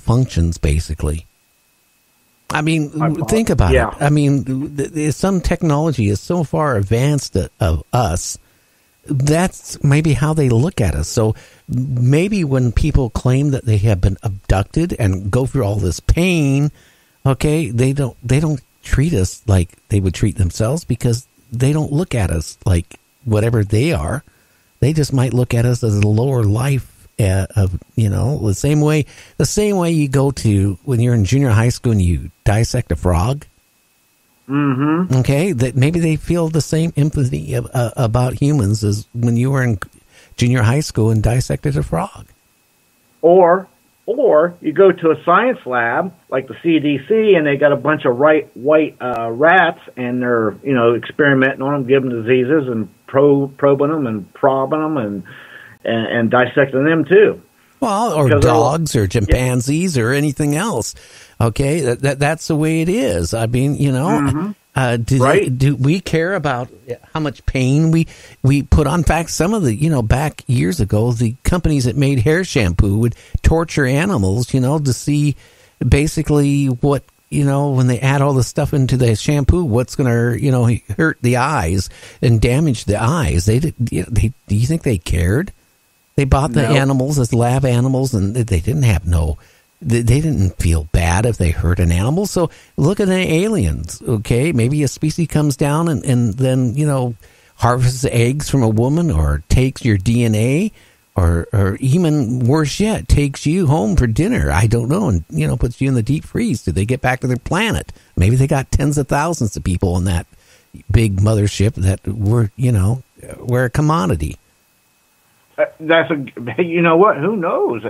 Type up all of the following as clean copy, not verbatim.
functions, basically. I mean, think about it. I mean, some technology is so far advanced of us. That's maybe how they look at us. So maybe when people claim that they have been abducted and go through all this pain, okay, they don't treat us like they would treat themselves, because they don't look at us like whatever they are. They just might look at us as a lower life of, the same way you go to when you're in junior high school and you dissect a frog. Mm-hmm. Okay, that maybe they feel the same empathy about humans as when you were in junior high school and dissected a frog. Or you go to a science lab like the CDC, and they got a bunch of white rats, and they're experimenting on them, giving diseases and probing them and probbing them and dissecting them too. Well, or dogs or chimpanzees or anything else. Okay, that's the way it is. I mean, do we care about how much pain we put on? In fact, some of the, back years ago, the companies that made hair shampoo would torture animals, to see basically what, when they add all the stuff into the shampoo, what's going to, hurt the eyes and damage the eyes. Do you think they cared? They bought the animals as lab animals, and they didn't have they didn't feel bad if they hurt an animal. So look at the aliens, okay? Maybe a species comes down and then, harvests eggs from a woman, or takes your DNA, or even worse yet, takes you home for dinner. I don't know, and, puts you in the deep freeze. Did they get back to their planet? Maybe they got tens of thousands of people on that big mothership that were, were a commodity. You know what? Who knows?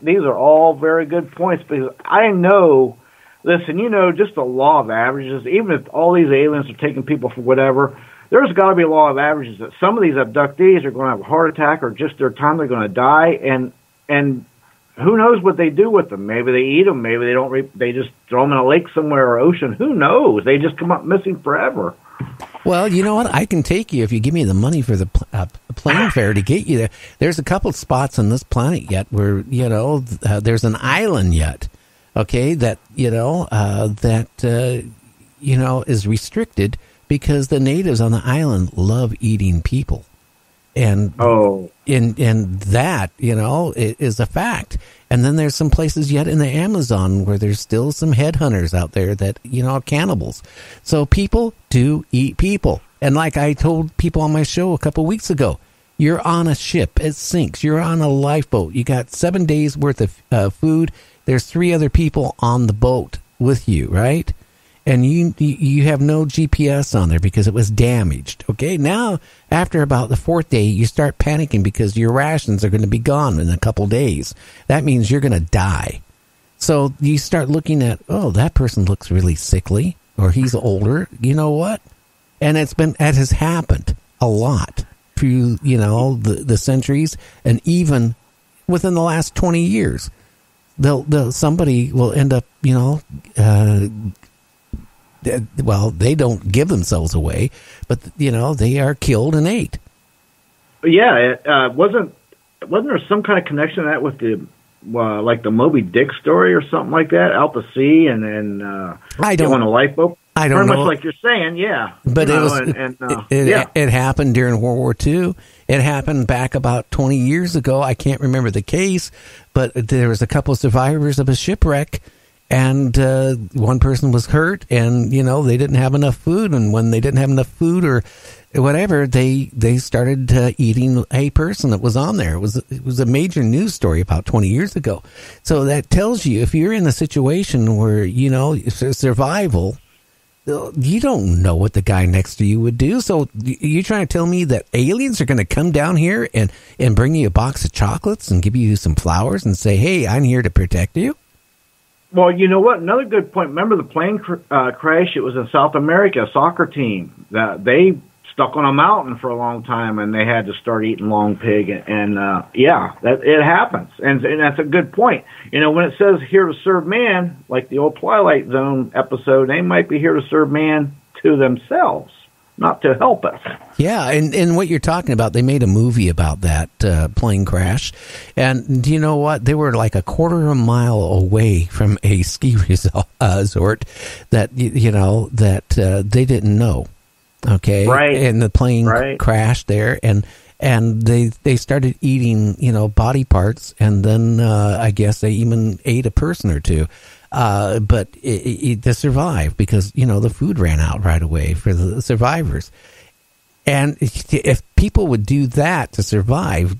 These are all very good points, because I know. Listen, just the law of averages. Even if all these aliens are taking people for whatever, there's got to be a law of averages that some of these abductees are going to have a heart attack, or just their time they're going to die, and who knows what they do with them? Maybe they eat them. Maybe they don't. They just throw them in a lake somewhere or ocean. Who knows? They just come up missing forever. Well, you know what? I can take you if you give me the money for the plane fare to get you there. There's a couple spots on this planet yet where, there's an island yet, okay, that, is restricted because the natives on the island love eating people. And that, is a fact. And then there's some places yet in the Amazon where there's still some headhunters out there that, are cannibals. So people do eat people. And like I told people on my show a couple weeks ago, you're on a ship. It sinks. You're on a lifeboat. You got 7 days worth of food. There's 3 other people on the boat with you, right? And you have no GPS on there because it was damaged. Okay, now after about the 4th day, you start panicking because your rations are going to be gone in a couple days. That means you're going to die. So you start looking at, that person looks really sickly, or he's older. You know what? And it has happened a lot through the centuries, and even within the last 20 years, somebody will end up they don't give themselves away, but they are killed and ate. Yeah, wasn't there some kind of connection to that with the like the Moby Dick story or something like that, out to sea and I don't on a lifeboat? I don't know. Very much like you're saying, yeah. But it happened during World War II. It happened back about 20 years ago. I can't remember the case, but there was a couple of survivors of a shipwreck. And one person was hurt, and, they didn't have enough food. And when they didn't have enough food or whatever, they started eating a person that was on there. It was a major news story about 20 years ago. So that tells you, if you're in a situation where, it's survival, you don't know what the guy next to you would do. So you're trying to tell me that aliens are going to come down here and bring you a box of chocolates and give you some flowers and say, hey, I'm here to protect you? Well, you know what? Another good point. Remember the plane crash? It was in South America, a soccer team. They stuck on a mountain for a long time, and they had to start eating long pig. And it happens. And that's a good point. When it says here to serve man, like the old Twilight Zone episode, they might be here to serve man to themselves. not to help us. Yeah, and what you're talking about, they made a movie about that plane crash. And do you know what? They were like a quarter of a mile away from a ski resort that, they didn't know. Okay? Right. And the plane crashed there, and they started eating, body parts, and then I guess they even ate a person or two. But to survive, because, the food ran out right away for the survivors. And if people would do that to survive,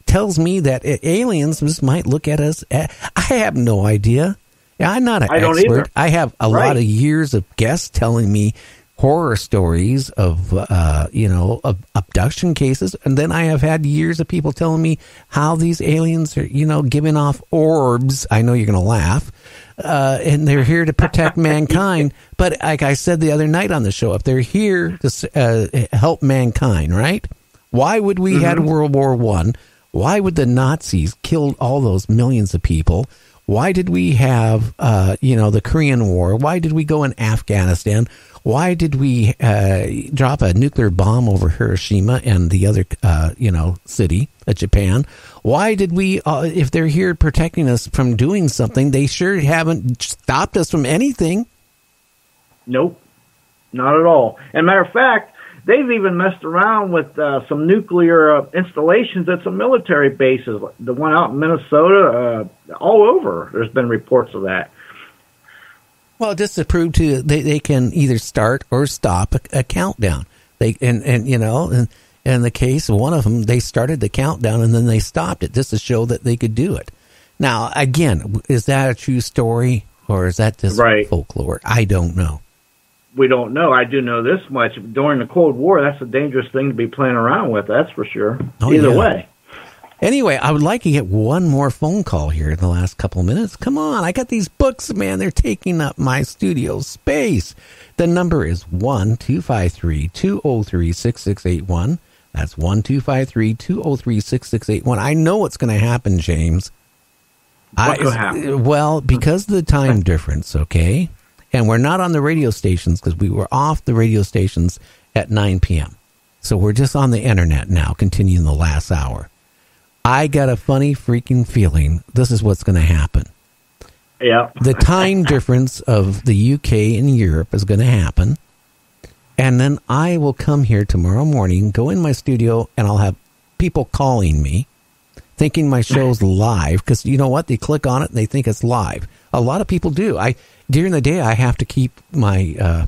tells me that aliens just might look at us. I have no idea. I'm not an expert. Don't either. I have a lot of years of guests telling me horror stories of, of abduction cases. And then I have had years of people telling me how these aliens are, giving off orbs. I know you're going to laugh. And they're here to protect mankind. But like I said the other night on the show, if they're here to help mankind, right? Why would we had World War I? Why would the Nazis kill all those millions of people? Why did we have, the Korean War? Why did we go in Afghanistan? Why did we drop a nuclear bomb over Hiroshima and the other, city of Japan? Why did we, if they're here protecting us from doing something, they sure haven't stopped us from anything. Nope, not at all. As a matter of fact, they've even messed around with some nuclear installations at some military bases. The one out in Minnesota, all over, there's been reports of that. Well, just to prove to they can either start or stop a countdown. In the case of one of them, they started the countdown and then they stopped it just to show that they could do it. Now, again, is that a true story or is that just folklore? I don't know. We don't know. I do know this much. During the Cold War, that's a dangerous thing to be playing around with. That's for sure. Either way. Anyway, I would like to get one more phone call here in the last couple of minutes. Come on, I got these books, man. They're taking up my studio space. The number is 1-253-203-6681. That's 1-253-203-6681. I know what's going to happen, James. What could happen? Well, because of the time difference, okay? And we're not on the radio stations because we were off the radio stations at 9 p.m. So we're just on the internet now, continuing the last hour. I got a funny freaking feeling this is what's going to happen. Yeah. The time difference of the UK and Europe is going to happen. And then I will come here tomorrow morning, go in my studio, and I'll have people calling me, thinking my show's live. Because you know what? They click on it and they think it's live. A lot of people do. During the day, I have to keep my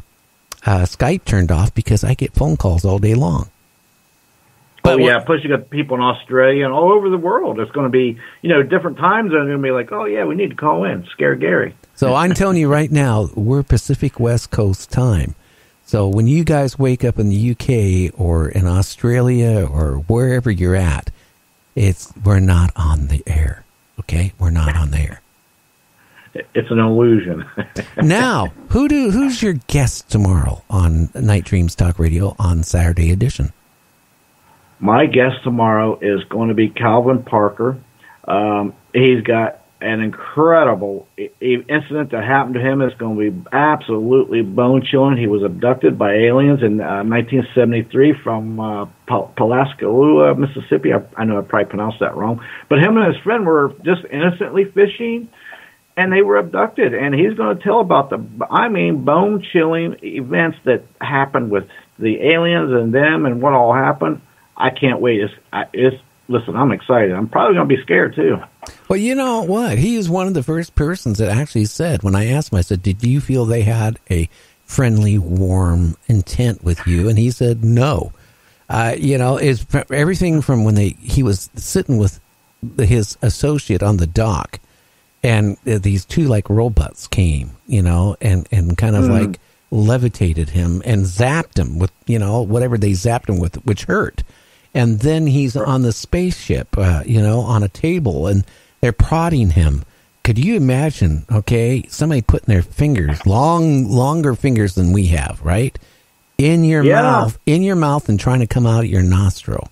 Skype turned off because I get phone calls all day long. But plus you got people in Australia and all over the world. It's going to be, different times. They're going to be like, oh, yeah, we need to call in. Scare Gary. So I'm telling you right now, we're Pacific West Coast time. So when you guys wake up in the UK or in Australia or wherever you're at, we're not on the air. Okay? We're not on the air. It's an illusion. Now, who's your guest tomorrow on Night Dreams Talk Radio on Saturday edition? My guest tomorrow is going to be Calvin Parker. He's got an incredible incident that happened to him. It's going to be absolutely bone-chilling. He was abducted by aliens in 1973 from Palaska, Mississippi. I know I probably pronounced that wrong. But him and his friend were just innocently fishing, and they were abducted. And he's going to tell about bone-chilling events that happened with the aliens and them and what all happened. I can't wait. Listen, I'm excited. I'm probably going to be scared, too. Well, you know what? He is one of the first persons that actually said, when I asked him, I said, did you feel they had a friendly, warm intent with you? And he said, no. It's everything from when he was sitting with his associate on the dock, and these two, robots came, and kind of like levitated him and zapped him with, whatever they zapped him with, which hurt. And then he's on the spaceship, on a table, and they're prodding him. Could you imagine, somebody putting their fingers, longer fingers than we have, right, in your mouth, and trying to come out of your nostril?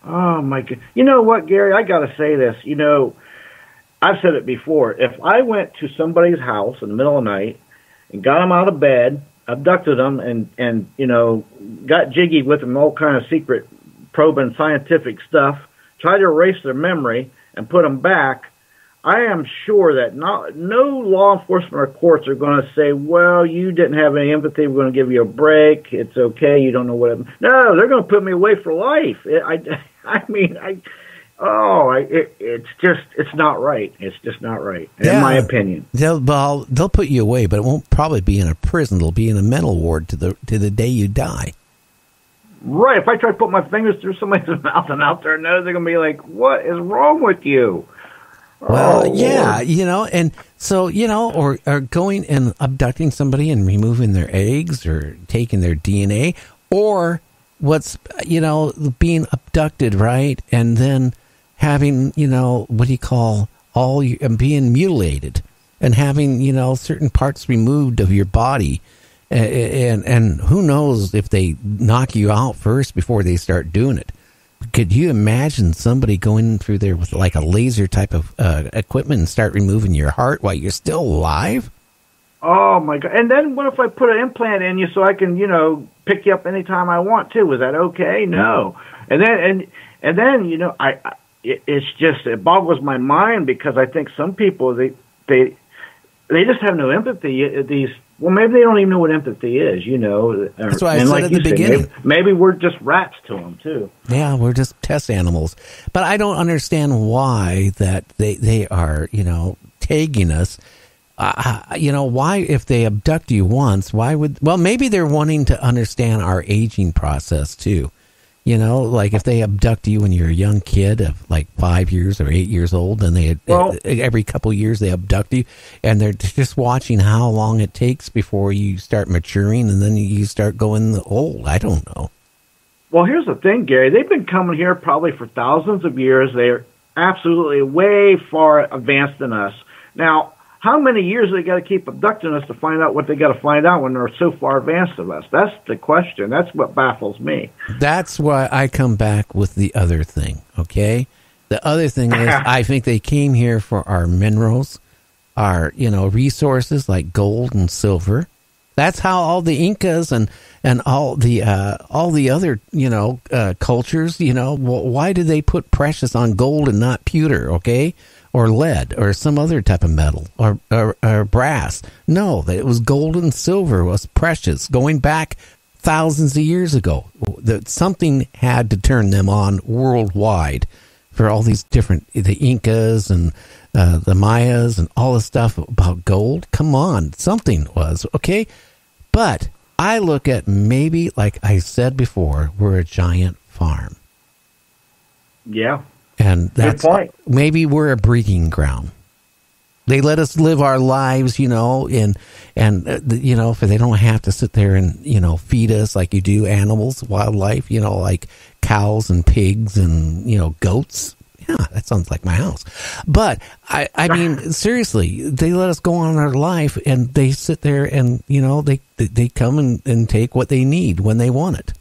Oh, my God. You know what, Gary? I got to say this. I've said it before. If I went to somebody's house in the middle of the night and got them out of bed, abducted them and got jiggy with them, all kind of secret probing scientific stuff, tried to erase their memory and put them back, I am sure that no law enforcement or courts are going to say, well, you didn't have any empathy, we're going to give you a break, it's okay, you don't know what it... No, they're going to put me away for life. It's not right. It's just not right, in my opinion. They'll put you away, but it won't probably be in a prison. It'll be in a mental ward to the day you die. Right. If I try to put my fingers through somebody's mouth and out their nose, they're going to be like, what is wrong with you? Well, yeah, and so, or going and abducting somebody and removing their eggs or taking their DNA, or what's, being abducted, right? And then having, what do you call, being mutilated and having, certain parts removed of your body. And who knows if they knock you out first before they start doing it. Could you imagine somebody going through there with like a laser type of equipment and start removing your heart while you're still alive? Oh my God! And then what if I put an implant in you so I can, pick you up anytime I want to? Is that okay? No. And then, it boggles my mind because I think some people they just have no empathy. Maybe they don't even know what empathy is, That's why I said at the beginning. Maybe we're just rats to them, too. Yeah, we're just test animals. But I don't understand why that they are, tagging us. Why, if they abduct you once, maybe they're wanting to understand our aging process, too. Like if they abduct you when you're a young kid of like 5 years or 8 years old, and every couple of years they abduct you, and they're just watching how long it takes before you start maturing, and then you start going old. I don't know. Well, here's the thing, Gary. They've been coming here probably for thousands of years. They're absolutely way far advanced than us. Now, how many years they got to keep abducting us to find out what they got to find out when they're so far advanced of us? That's the question. That's what baffles me. That's why I come back with the other thing, okay? The other thing is I think they came here for our minerals, our, resources like gold and silver. That's how all the Incas and all the other, cultures, why did they put precious on gold and not pewter, okay? Or lead, or some other type of metal, or brass. No, it was gold and silver was precious, going back thousands of years ago. That something had to turn them on worldwide for all these different, the Incas and the Mayas and all the stuff about gold. Come on, something was, okay? But I look at maybe, like I said before, we're a giant farm. Yeah. And that's maybe we're a breeding ground. They let us live our lives, and if they don't have to sit there and, feed us like you do animals, wildlife, like cows and pigs and, goats. Yeah, that sounds like my house. But I mean, seriously, they let us go on our life and they sit there and, they come and take what they need when they want it.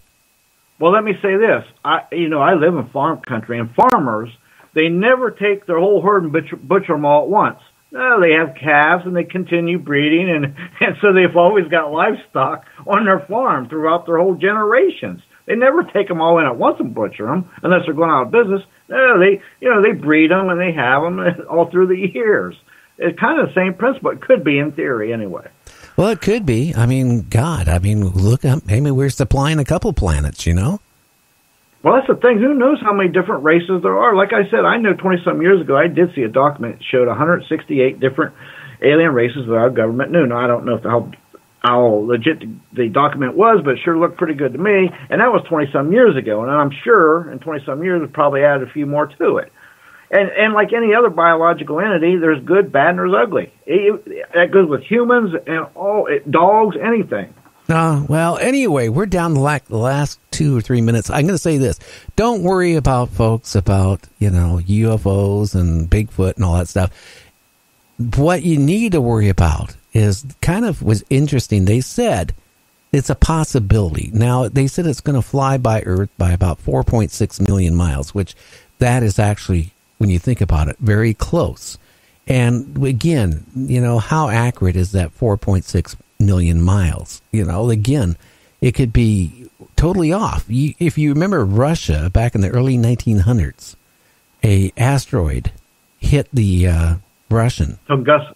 Well, let me say this. I live in farm country, and farmers, they never take their whole herd and butcher them all at once. No, they have calves, and they continue breeding, and so they've always got livestock on their farm throughout their whole generations. They never take them all in at once and butcher them unless they're going out of business. No, they breed them, and they have them all through the years. It's kind of the same principle. It could be in theory anyway. Well, it could be. I mean, look up. Maybe we're supplying a couple planets, Well, that's the thing. Who knows how many different races there are? Like I said, I know 20-some years ago, I did see a document that showed 168 different alien races that our government knew. Now, I don't know how legit the document was, but it sure looked pretty good to me. And that was 20-some years ago. And I'm sure in 20-some years, it probably added a few more to it. And like any other biological entity, there's good, bad, and there's ugly. That goes with humans and dogs, anything. Well, anyway, we're down to the last 2 or 3 minutes. I'm going to say this. Don't worry about folks about, UFOs and Bigfoot and all that stuff. What you need to worry about is kind of was interesting. They said it's a possibility. Now, they said it's going to fly by Earth by about 4.6 million miles, which that is actually, when you think about it, very close. And again, how accurate is that 4.6 million miles. Again, it could be totally off. If you remember Russia back in the early 1900s, a asteroid hit the Russian. Tunguska.